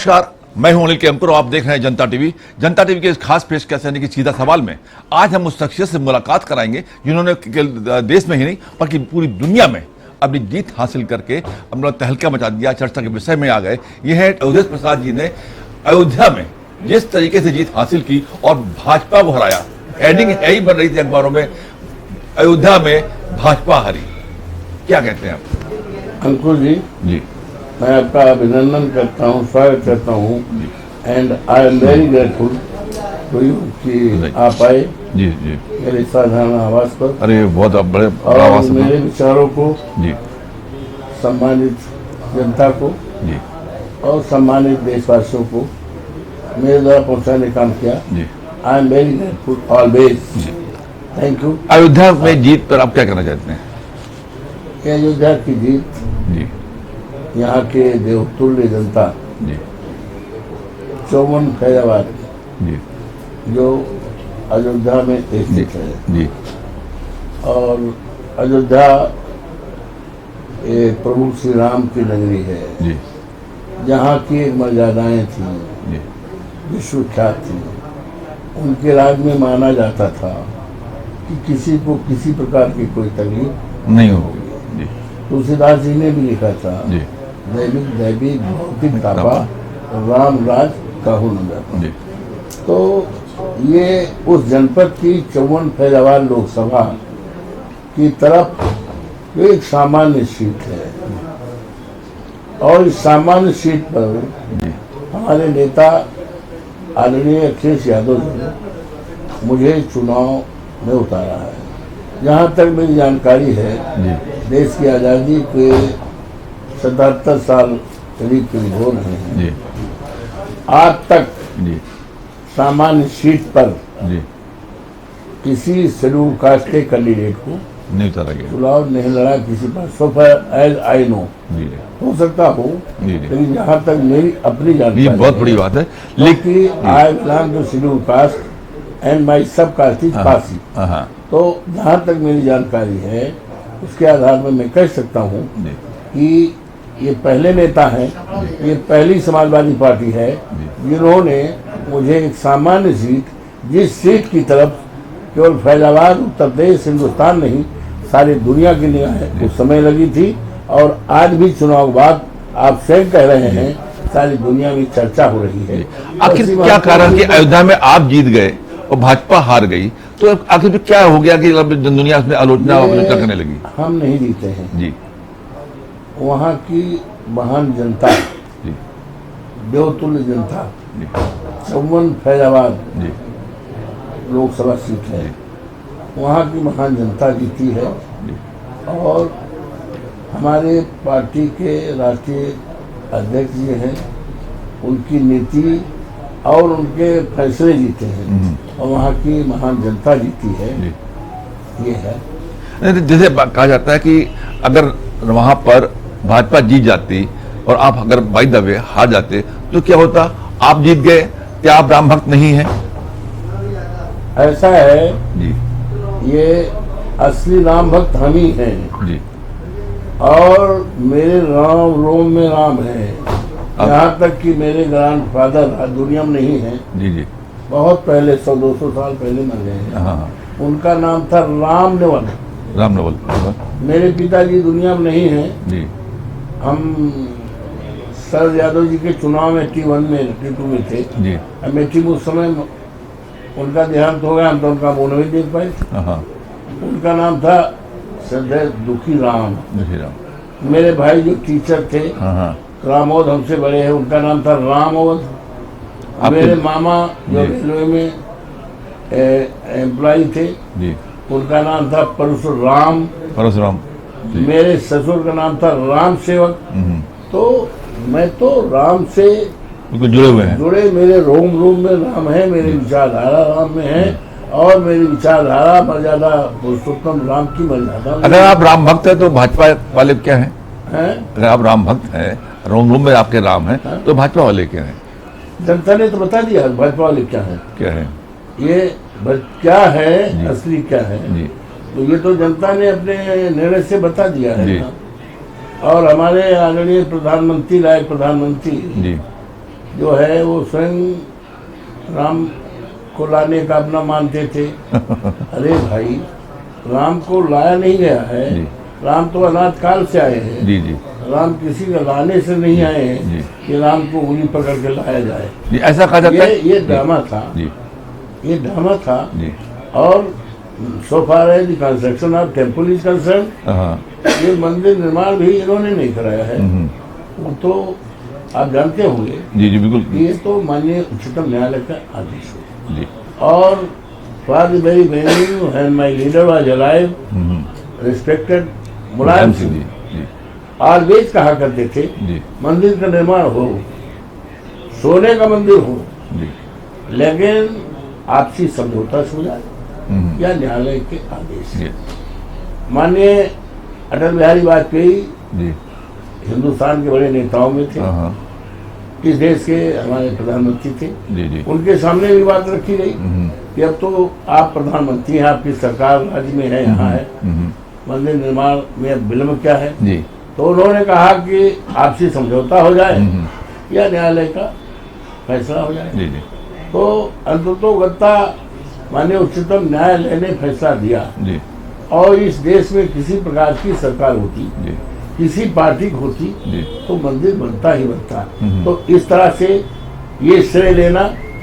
नमस्कार, मैं हूं अनिल केमकर और आप देख रहे हैं जनता टीवी। जनता टीवी के इस खास पेशकश यानी कि सीधा सवाल में आज हम उस शख्सियत से मुलाकात कराएंगे जिन्होंने देश में ही नहीं बल्कि पूरी दुनिया में अपनी जीत हासिल करके अपना तहलका मचा दिया, चर्चा के विषय में आ गए। यह है अवधेश प्रसाद जी ने अयोध्या में जिस तरीके से जीत हासिल की और भाजपा को हराया। हेडिंग यही बन रही थी अखबारों में, अयोध्या में भाजपा हारी। क्या कहते हैं आप? अंकुर जी, मैं आपका अभिनंदन करता हूँ, स्वागत करता हूँ and I am very grateful to you कि आप आए जी मेरे साधारण आवास पर। अरे बहुत बड़े और मेरे विचारों को जी सम्मानित जनता को जी और सम्मानित देशवासियों को मेरे द्वारा पहुँचाने का काम किया। जी I am very grateful always. Thank you. Ayodhya में जीत पर आप क्या कहना चाहते हैं? ये अयोध्या की जीत, जी यहाँ के देवतुल्य जनता जी 54 फैजाबाद जी जो अयोध्या में स्थित है जी और अयोध्या एक प्रभु श्री राम की नगरी है जी जहाँ की एक मर्यादाएं थी, जी विश्वख्यात थी। उनके राज में माना जाता था कि किसी को किसी प्रकार की कोई तकलीफ नहीं होगी। जी तुलसीदास जी ने भी लिखा था, जी दैविक दैविक भौतिक तापा राम राज कहूँ न जाता। जी तो ये उस जनपद की 54 फैजाबाद लोकसभा की तरफ एक सामान्य सीट है और इस सामान्य सीट पर हमारे नेता आदरणीय अखिलेश यादव जी ने मुझे चुनाव में उतारा है। जहाँ तक मेरी जानकारी है, देश की आज़ादी के 77 साल करीब हो रहे हैं, जी आज तक जी सामान्य सीट पर जी किसी शेड्यूल कास्ट के कैंडिडेट को नहीं उतारा गया। चुनाव नहीं लड़ा किसी पर। सो फार एज आई नो, जी हो सकता हो, जी लेकिन जहाँ तक मेरी अपनी जानकारी, ये बहुत बड़ी बात है। लेकिन I belong to schedule caste and my sub caste is Pasi. हाँ तो जहाँ तक मेरी जानकारी है उसके आधार पर मैं कह सकता हूँ जी कि ये पहले नेता हैं, ये पहली समाजवादी पार्टी है जिन्होंने मुझे एक सामान्य सीट, जिस सीट की तरफ केवल फैजाबाद उत्तर प्रदेश हिंदुस्तान नहीं सारी दुनिया की निगाहें उस समय लगी थी और आज भी चुनाव बाद आप स्वयं कह रहे हैं सारी दुनिया में चर्चा हो रही है। आखिर क्या कारण कि अयोध्या में आप जीत गए और भाजपा हार गई? तो आखिर क्या हो गया कि दुनिया उसमें आलोचना करने लगी? हम नहीं जीते हैं जी, वहाँ की महान जनता, जी देवतुल्य जनता, जी 54 फैजाबाद जी लोकसभा सीट है, वहाँ की महान जनता जीती है और हमारे पार्टी के राष्ट्रीय अध्यक्ष जी हैं, उनकी नीति और उनके फैसले जीते हैं और वहाँ की महान जनता जीती है। ये है। जैसे कहा जाता है कि अगर वहां पर भाजपा जीत जाती और आप अगर बाय द वे हार जाते तो क्या होता? आप जीत गए, क्या आप राम भक्त नहीं हैं? ऐसा है जी ये असली राम भक्त हम ही हैं जी और मेरे राम रोम में राम है। यहाँ तक कि मेरे ग्रैंडफादर दुनिया में नहीं है, जी जी बहुत पहले 100-200 साल पहले मर गए हैं। हाँ उनका नाम था राम नेवल। राम नवल मेरे पिताजी दुनिया में नहीं हैं। जी हम शरद यादव जी के चुनाव में 81 में 82 में थे। जी अमेठी में उस समय उनका देहांत हो गया, हम तो उनका मुँह नहीं देख पाए। हाँ उनका नाम था सदैव दुखी राम। राम मेरे भाई जो टीचर थे हाँ रामोद हमसे बड़े हैं, उनका नाम था रामोद। मेरे मामा जो रेलवे में एम्प्लॉय थे जी उनका नाम था परशुराम। परशुराम मेरे ससुर का नाम था राम सेवक। तो मैं तो राम से जुड़े हुए हैं। जुड़े, मेरे रोम में राम है, मेरी विचारधारा राम में है और मेरी विचारधारा मर्यादा पुरुषोत्तम राम की मर्यादा। अगर आप राम भक्त हैं तो भाजपा वाले क्या हैं? अगर आप राम भक्त हैं, रोम में आपके राम हैं, तो भाजपा वाले क्या हैं? जनता ने तो बता दिया भाजपा वाले क्या है। क्या है ये क्या है, असली क्या है, जी तो ये तो जनता ने अपने निर्णय से बता दिया है। और हमारे आदरणीय प्रधानमंत्री, लायक प्रधानमंत्री जी जो है वो स्वयं राम को लाने का अपना मानते थे। अरे भाई, राम को लाया नहीं गया है, जी। राम तो अनाथ काल से आए हैं। जी जी राम किसी का लाने से नहीं आए जी। हैं कि राम को उंगली पकड़ के लाया जाए। जी, ऐसा कहा जाता है। ये ड्रामा था, जी ये ड्रामा था। जी और so far as the construction of temple is concern, हाँ। ये मंदिर निर्माण भी इन्होंने नहीं कराया है। वो तो आप जानते होंगे, जी जी बिल्कुल। ये तो माननीय उच्चतम न्यायालय का आदेश है। जी और for the very venue and my leader was alive, respected Mulayam ji Singh ji always कहा करते थे, जी मंदिर का निर्माण हो, सोने का मंदिर हो, जी लेकिन आपसी समझौता से हो जाए या न्यायालय के आदेश से। जी माननीय अटल बिहारी वाजपेयी जी हिंदुस्तान के बड़े नेताओं में थे, हाँ इस देश के हमारे प्रधानमंत्री थे। जी जी उनके सामने भी बात रखी गई कि अब तो आप प्रधानमंत्री हैं, आपकी सरकार राज्य में है, यहाँ है, मंदिर निर्माण में अब विलम्ब क्या है। जी तो उन्होंने कहा कि आपसी समझौता हो जाए या न्यायालय का फैसला हो जाए। जी जी तो अंततोगत्ता माननीय उच्चतम न्यायालय ने फैसला दिया। जी और इस देश में किसी प्रकार की सरकार होती, जी किसी पार्टी की होती, जी तो मंदिर बनता ही बनता। तो इस तरह से ये श्रेय लेना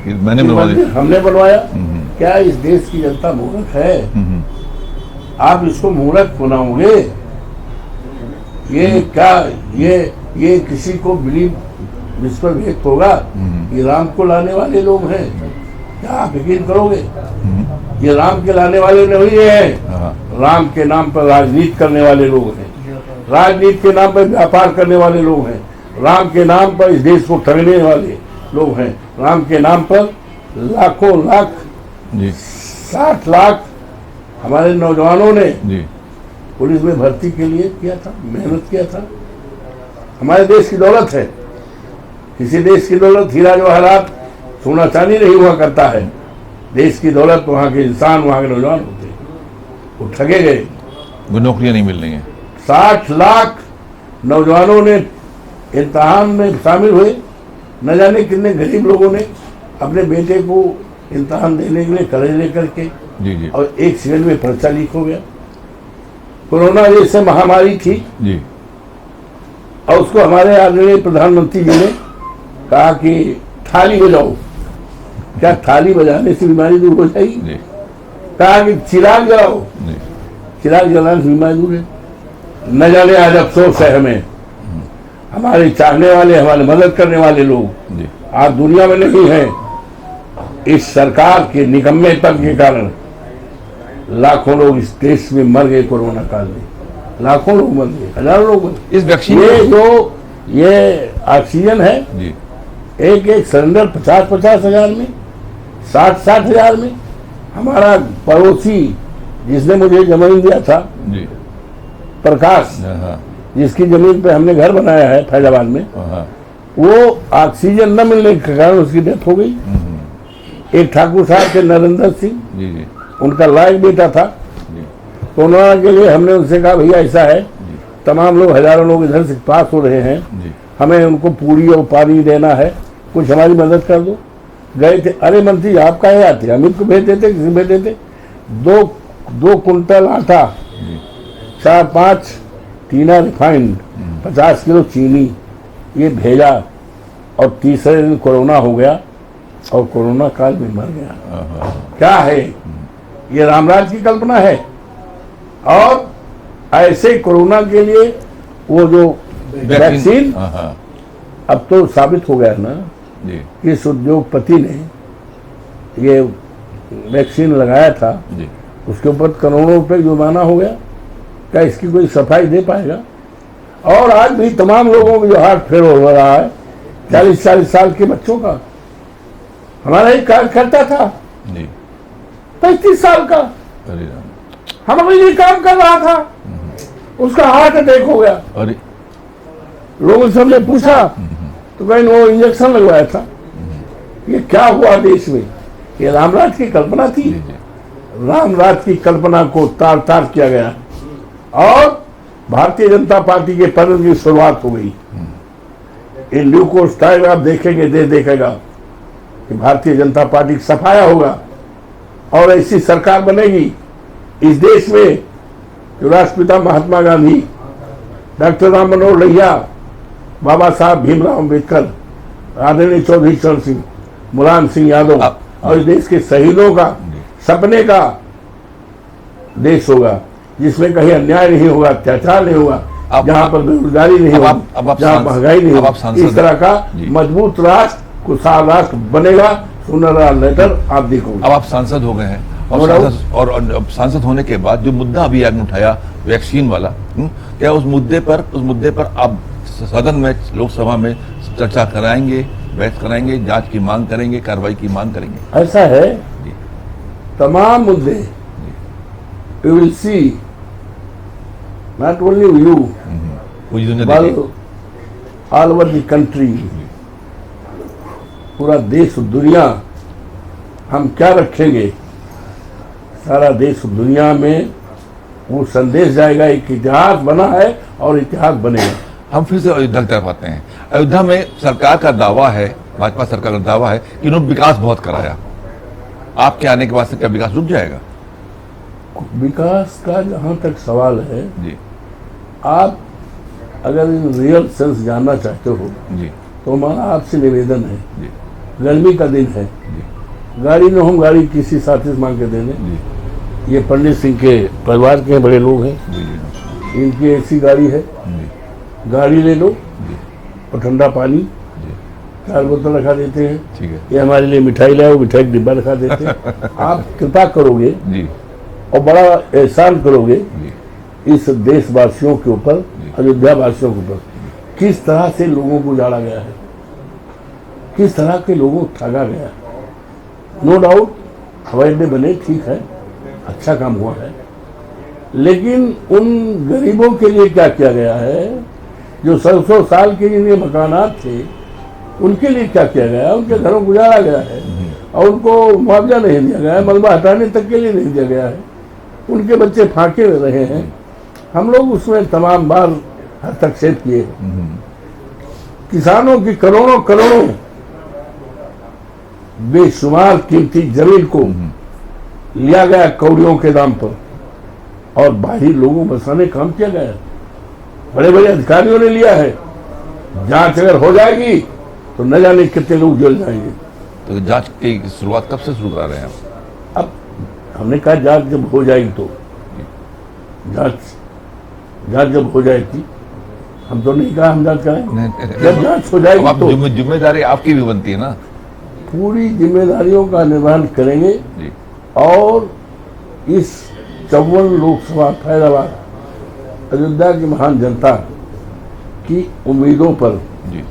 मैंने कि बनवा मंदिर दी। हमने बनवाया, क्या इस देश की जनता मूर्ख है? आप इसको मूर्ख बनाओगे? ये क्या ये किसी को बिलीव विश्व व्यक्त होगा ये राम को लाने वाले लोग हैं? क्या आप यकीन करोगे? ये राम के लाने वाले नहीं है, हाँ राम के नाम पर राजनीति करने वाले लोग हैं, राजनीति के नाम पर व्यापार करने वाले लोग हैं, राम के नाम पर इस देश को ठगने वाले लोग हैं, राम के नाम पर लाखों लाख जी 60 लाख हमारे नौजवानों ने जी पुलिस में भर्ती के लिए किया था, मेहनत किया था। हमारे देश की दौलत है, किसी देश की दौलत हीरा जवाहरात सोना चांदी नहीं हुआ करता है। देश की दौलत वहाँ के इंसान, वहाँ के नौजवान होते हैं, वो ठगे गए। वो नौकरियां नहीं मिल रही हैं। 60 लाख नौजवानों ने इम्तहान में शामिल हुए, न जाने कितने गरीब लोगों ने अपने बेटे को इम्तहान देने के लिए कर्ज लेकर के, जी जी और 1 सेकंड में पर्चा लीक हो गया। कोरोना जैसे महामारी थी जी और उसको हमारे आदरणीय प्रधानमंत्री जी ने कहा कि थाली बजाओ। क्या थाली बजाने से बीमारी दूर हो जाएगी? जी कहा कि चिराग जलाओ, जी चिराग जलाने से बीमारी दूर है। न जाने आज अफसोस है हमें, हमारे चाहने वाले, हमारे मदद करने वाले लोग जी आज दुनिया में नहीं है। इस सरकार के निकम्मेपन के कारण लाखों लोग इस देश में मर गए। कोरोना काल में लाखों लोग मर गए, हजारों लोग मर गए। इस वैक्सीन ये ऑक्सीजन है, जी एक सिलेंडर 50-50 हजार में, 60-60 हजार में। हमारा पड़ोसी जिसने मुझे जमीन दिया था, जी प्रकाश, हाँ जिसकी जमीन पे हमने घर बनाया है फैजाबाद में, हाँ वो ऑक्सीजन न मिलने के कारण उसकी डेथ हो गई। एक ठाकुर साहब थे नरेंद्र सिंह, जी जी उनका लायक बेटा था। जी कोरोना के लिए हमने उनसे कहा भैया ऐसा है, जी तमाम लोग, हजारों लोग इधर से पास हो रहे हैं, जी हमें उनको पूरी और पानी देना है, कुछ हमारी मदद कर दो। गए थे, अरे मंत्री आप काहे आते, अमित को भेज देते, किसी भेज देते। 2 कुंटल आटा, 4-5 टीना रिफाइंड, 50 किलो चीनी, ये भेजा। और तीसरे दिन कोरोना हो गया और कोरोना काल में मर गया। क्या है ये? रामराज की कल्पना है। और ऐसे कोरोना के लिए वो जो वैक्सीन, हाँ अब तो साबित हो गया ना जी कि इस उद्योगपति ने ये वैक्सीन लगाया था, जी उसके ऊपर करोड़ों रुपए जुर्माना हो गया। क्या इसकी कोई सफाई दे पाएगा? और आज भी तमाम लोगों को जो हार्ट फेल हो रहा है, 40-40 साल के बच्चों का। हमारा एक कार्यकर्ता था जी 35 साल का, अरे राम, हमारे लिए काम कर रहा था, उसका हार्ट अटैक हो गया। अरे लोगों से हमने पूछा तो कहीं वो इंजेक्शन लगवाया था। ये क्या हुआ देश में? ये रामराज की कल्पना थी। जी जी रामराज की कल्पना को तार तार किया गया और भारतीय जनता पार्टी के पर्व की शुरुआत हो गई। इन ड्यू कोर्स टाइम आप देखेंगे, देश देखेगा कि भारतीय जनता पार्टी का सफाया होगा और ऐसी सरकार बनेगी इस देश में जो राष्ट्रपिता महात्मा गांधी, डॉक्टर राम मनोहर लोहिया, बाबा साहब भीमराव अम्बेडकर, आदरणीय चौधरी चरण सिंह, मुलायम सिंह यादव और इस देश के शहीदों का सपने का देश होगा, जिसमें कहीं अन्याय नहीं होगा, अत्याचार नहीं होगा, जहां पर बेरोजगारी नहीं होगी, जहां महंगाई नहीं होगी। इस तरह का मजबूत राष्ट्र, खुशहाल राष्ट्र बनेगा। सुनहरा लेटर आप देखोगे। अब आप सांसद हो गए हैं और सांसद होने के बाद जो मुद्दा अभी आपने उठाया वैक्सीन वाला, क्या उस मुद्दे पर आप सदन में, लोकसभा में चर्चा कराएंगे, बहस कराएंगे, जांच की मांग करेंगे, कार्रवाई की मांग करेंगे? ऐसा है, तमाम मुद्दे you will see, not only you, all over the country, पूरा देश दुनिया, हम क्या रखेंगे, सारा देश दुनिया में वो संदेश जाएगा। एक इतिहास बना है और इतिहास बनेगा। हम फिर से अयोध्या की तरफ आते हैं। अयोध्या में सरकार का दावा है, भाजपा सरकार का दावा है कि उन्होंने विकास बहुत कराया। आपके आने के बाद से क्या विकास रुक जाएगा? विकास का जहां तक सवाल है जी, आप अगर इन रियल सेंस जानना चाहते हो जी, तो हमारा आपसे निवेदन है, जी, गर्मी का दिन है, जी, गाड़ी न हो, गाड़ी किसी साथी से मांग के दे दें। जी, ये पंडित सिंह के परिवार के बड़े लोग हैं, जी, जी, इनकी ऐसी गाड़ी है, जी, गाड़ी ले लो जी, और ठंडा पानी जी, 4 बोतल रखा देते हैं। ठीक है ये हमारे लिए मिठाई लाओ, मिठाई का डिब्बा रखा देते हैं। आप कृपा करोगे जी, और बड़ा एहसान करोगे जी, इस देशवासियों के ऊपर, अयोध्या वासियों के ऊपर, किस तरह से लोगों को उजाड़ा गया है, किस तरह के लोगों को ठगा गया है। नो डाउट हवाई अड्डे बने, ठीक है, अच्छा काम हुआ है, लेकिन उन गरीबों के लिए क्या किया गया है जो 100 साल के जिनके मकानात थे, उनके लिए क्या किया गया है? उनके घरों को उजाड़ा गया है और उनको मुआवजा नहीं दिया गया है, मलबा हटाने तक के लिए नहीं दिया गया है, उनके बच्चे फांके रहे हैं। हम लोग उसमें तमाम बार हस्तक्षेप किए। किसानों की करोड़ों करोड़ों बेशुमार कीमती जमीन को लिया गया कौड़ियों के दाम पर और बाहरी लोगों को बसाने काम किया गया। बड़े बड़े अधिकारियों ने लिया है। जांच अगर हो जाएगी तो न जाने कितने लोग जेल जाएंगे। तो जांच की शुरुआत कब से शुरू करा रहे हैं आप? अब हमने कहा जांच जब हो जाएगी तो जांच जब हो जाएगी, हम तो नहीं कहा हम जांच करेंगे। जब जांच हो जाएगी तो जिम्मेदारी आपकी भी बनती है ना। पूरी जिम्मेदारियों का निर्वहन करेंगे जी, और इस 54 लोकसभा फैसलाबाद अयोध्या की महान जनता की उम्मीदों पर, जी,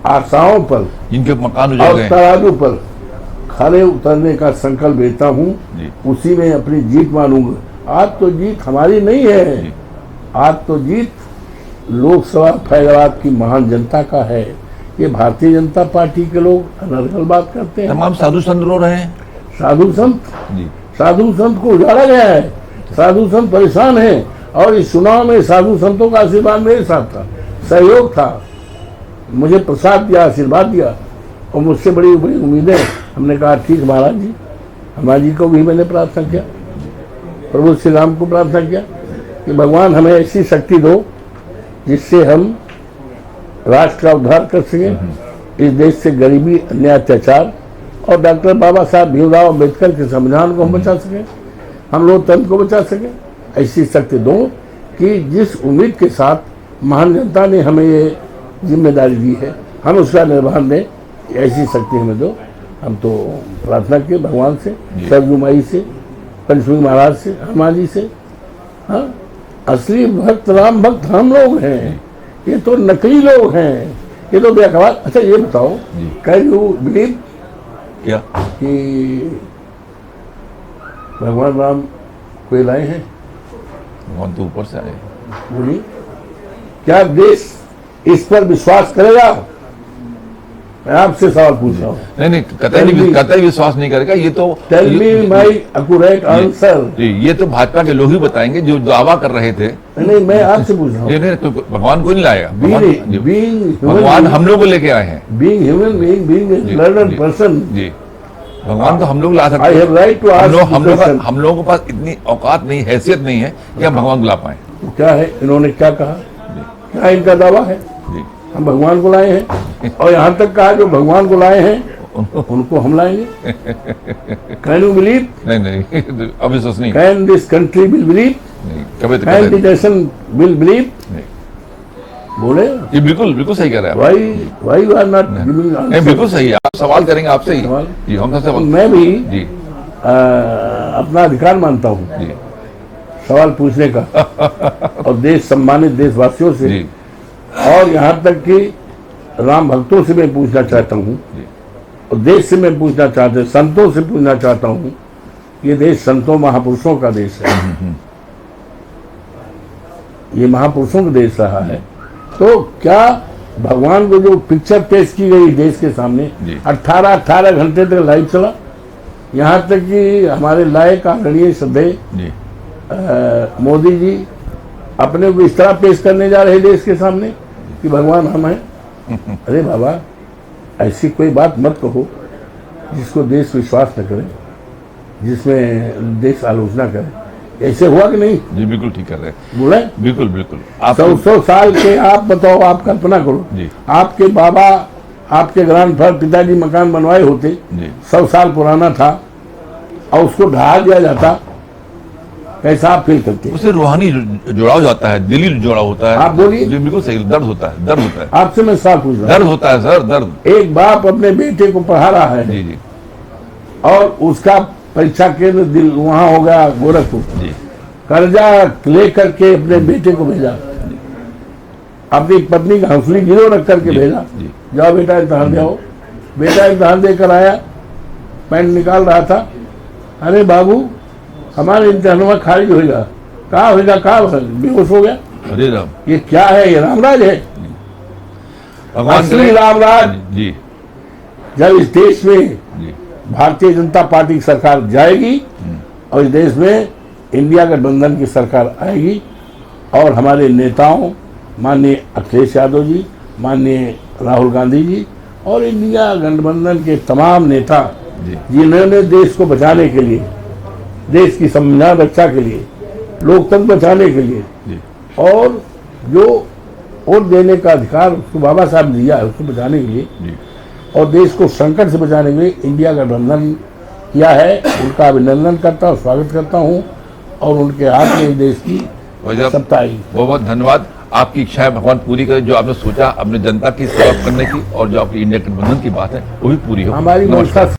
आशाओं पर जिनके मकान उजड़ और गए, तराजू पर खड़े उतरने का संकल्प लेता हूँ। जी, उसी में अपनी जीत मानूंगा। आज तो जीत हमारी नहीं है, जी, आज तो जीत लोकसभा फैसलाबाद की महान जनता का है। ये भारतीय जनता पार्टी के लोग अनर्गल बात करते हैं। तमाम साधु संत रो रहे हैं। साधु संत, जी, साधु संत को उजाड़ा गया है, साधु संत परेशान हैं और इस चुनाव में साधु संतों का आशीर्वाद मेरे साथ था, सहयोग था, मुझे प्रसाद दिया, आशीर्वाद दिया और मुझसे बड़ी बड़ी उम्मीदें। हमने कहा ठीक महाराज जी, हनुमान जी को भी मैंने प्रार्थना किया, प्रभु श्री राम को प्रार्थना किया कि भगवान हमें ऐसी शक्ति दो जिससे हम राष्ट्र का उद्धार कर सकें, इस देश से गरीबी, अन्याय, अत्याचार और डॉक्टर बाबा साहब भीमराव अम्बेडकर के संविधान को हम बचा सकें, हम लोकतंत्र को बचा सकें। ऐसी शक्ति दो कि जिस उम्मीद के साथ महान जनता ने हमें ये जिम्मेदारी दी है, हम उसका निर्वहन दें, ऐसी शक्ति हमें दो। हम तो प्रार्थना किए भगवान से, सरजू माई से, पंचमी महाराज से, हनुमान जी से। हाँ, असली भक्त राम भक्त हम लोग हैं, ये तो नकली लोग हैं, ये तो बेअखबार। अच्छा ये बताओ, कैन यू बिलीव क्या कि भगवान राम कोई लाए हैं? भगवान तो ऊपर से आए। बोलिए, क्या देश इस पर विश्वास करेगा मैं आपसे सवाल पूछ रहा हूँ। नहीं Tell me. कतई विश्वास नहीं करेगा। ये तो टेल मी माई एक्यूरेट आंसर। ये तो भाजपा के लोग ही बताएंगे जो दावा कर रहे थे। नहीं, मैं आपसे पूछ रहा हूँ। नहीं तो भगवान को नहीं लाएगा। भगवान हम लोग को लेके आए हैं। Being human being, being a learned person, जी, भगवान तो हम लोग ला सकते आई हैं। Have right to ask. हम लोगों के पास इतनी औकात नहीं, हैसियत नहीं है कि हम भगवान को ला पाए। क्या है, इन्होंने क्या कहा, क्या इनका दावा है? जी, हम भगवान को लाए हैं, और यहाँ तक कहा जो भगवान को लाए हैं उनको हम लाएंगे। Can you believe? नहीं अविश्वास नहीं। Can this country will believe? नहीं, कभी तो can the nation will believe? नहीं। बोले ये बिल्कुल सही कह रहे हैं आप। Why you are not giving नहीं, आंसर? बिल्कुल सही है। आप सवाल करेंगे आपसे ही। सवाल? जी, हम तो सवाल। मैं भी जी अपना अधिकार मानता हूँ जी सवाल पूछने का, और देश सम्मानित देशवासियों से, जी और यहाँ तक कि राम भक्तों से मैं पूछना चाहता हूँ, जी और देश से मैं पूछना चाहता हूँ, संतों से पूछना चाहता हूँ। ये देश संतों महापुरुषों का देश है, ये महापुरुषों का देश रहा है। तो क्या भगवान को जो पिक्चर पेश की गई देश के सामने, जी। 18 घंटे तक लाइव चला, यहाँ तक कि हमारे लायक आदरणीय श्रद्धेय जी मोदी जी अपने को इस तरह पेश करने जा रहे देश के सामने कि भगवान हम हैं। अरे बाबा, ऐसी कोई बात मत कहो जिसको देश विश्वास न करे, जिसमें देश आलोचना करे। ऐसे हुआ कि नहीं? जी, बिल्कुल ठीक कर रहे हैं। बोले बिल्कुल आप 100 साल के, आप बताओ, आप कल्पना करो, जी आपके बाबा, आपके ग्रैंडफादर, पिताजी मकान बनवाए होते, जी 100 साल पुराना था, और उसको ढहा दिया जाता, कैसा आप फील करते? उससे रूहानी जुड़ाव जाता है, दिली जुड़ाव होता है। आप बोलिए। जी, बिल्कुल सही। दर्द होता है। आपसे मैं सवाल पूछ रहा दर्द होता है सर, दर्द। हूं। एक बाप अपने बेटे को पढ़ा रहा है, जी जी और उसका परीक्षा केंद्र दिल वहां हो गया गोरखपुर, जी कर्जा लेकर के अपने बेटे को भेजा, अपनी पत्नी का हंसली गिरो रख करके भेजा, जी जाओ बेटा इम्तहान दे आओ। बेटा इम्तहान देकर आया, पैंट निकाल रहा था, अरे बाबू हमारे इम्तहान खारिज होगा। कहाँ होगा, कहाँ बेहोश हो गया। अरे राम, ये क्या है? ये रामराज है, भगवान असली करे- रामराज। जी जब इस देश में जी भारतीय जनता पार्टी की सरकार जाएगी, और इस देश में इंडिया गठबंधन की सरकार आएगी, और हमारे नेताओं माननीय अखिलेश यादव जी, माननीय राहुल गांधी जी, और इंडिया गठबंधन के तमाम नेता जी जिन्होंने देश को बचाने के लिए, देश की संविधान रक्षा के लिए, लोकतंत्र बचाने के लिए, जी और जो वोट देने का अधिकार उसको बाबा साहब ने दिया है, उसको बचाने के लिए, जी और देश को संकट से बचाने के लिए इंडिया गठबंधन किया है। उनका अभिनंदन करता हूँ, स्वागत करता हूँ, और उनके हाथ में देश की वजह सत्ता आई। बहुत धन्यवाद। आपकी इच्छाएं भगवान पूरी करे। जो आपने सोचा अपने जनता की सेवा करने की, और जो आपकी इंडिया गठबंधन की बात है वो भी पूरी हो। हमारी नमस्कार। मंशा